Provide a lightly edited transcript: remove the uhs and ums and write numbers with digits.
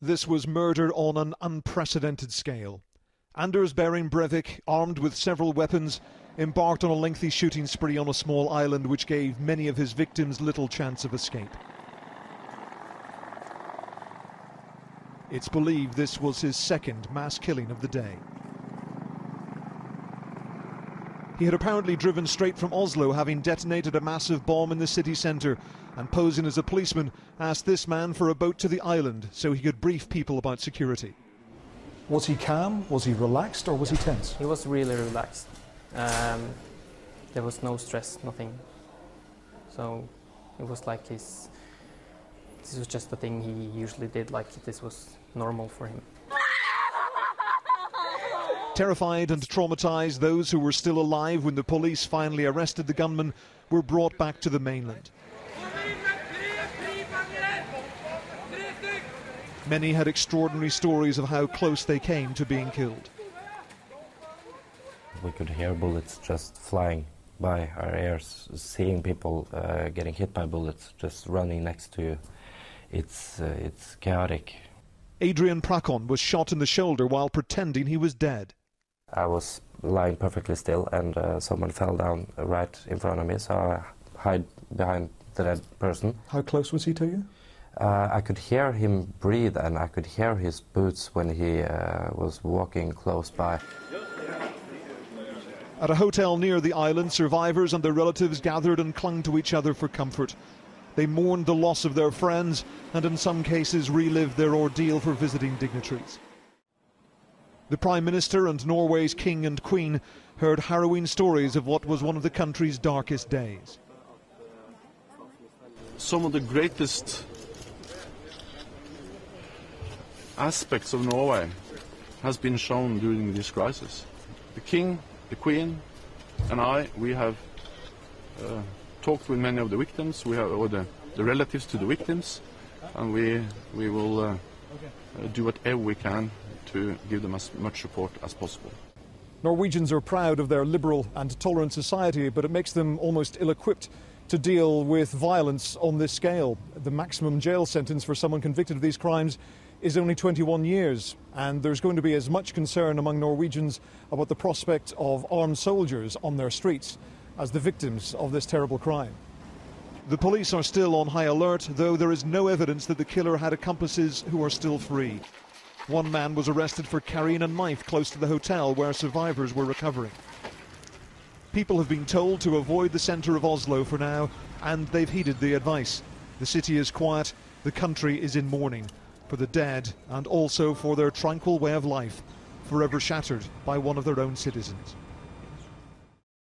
This was murder on an unprecedented scale. Anders Behring Breivik, armed with several weapons, embarked on a lengthy shooting spree on a small island which gave many of his victims little chance of escape. It's believed this was his second mass killing of the day. He had apparently driven straight from Oslo, having detonated a massive bomb in the city centre, and posing as a policeman, asked this man for a boat to the island so he could brief people about security. Was he calm? Was he relaxed? Or was he tense? He was really relaxed. There was no stress, nothing. So it was like this was just a thing he usually did, like this was normal for him. Terrified and traumatised, those who were still alive when the police finally arrested the gunman were brought back to the mainland. Many had extraordinary stories of how close they came to being killed. We could hear bullets just flying by our ears, seeing people getting hit by bullets, just running next to you. It's chaotic. Adrian Prakon was shot in the shoulder while pretending he was dead. I was lying perfectly still and someone fell down right in front of me, so I hid behind the dead person. How close was he to you? I could hear him breathe and I could hear his boots when he was walking close by. At a hotel near the island, survivors and their relatives gathered and clung to each other for comfort. They mourned the loss of their friends and in some cases relived their ordeal for visiting dignitaries. The Prime Minister and Norway's King and Queen heard harrowing stories of what was one of the country's darkest days. Some of the greatest aspects of Norway has been shown during this crisis. The King, the Queen and I, we have talked with many of the victims, or the relatives to the victims, and we will do whatever we can to give them as much support as possible. Norwegians are proud of their liberal and tolerant society, but it makes them almost ill-equipped to deal with violence on this scale. The maximum jail sentence for someone convicted of these crimes is only 21 years, and there's going to be as much concern among Norwegians about the prospect of armed soldiers on their streets as the victims of this terrible crime. The police are still on high alert, though there is no evidence that the killer had accomplices who are still free. One man was arrested for carrying a knife close to the hotel where survivors were recovering. People have been told to avoid the centre of Oslo for now, and they've heeded the advice. The city is quiet, the country is in mourning for the dead and also for their tranquil way of life, forever shattered by one of their own citizens.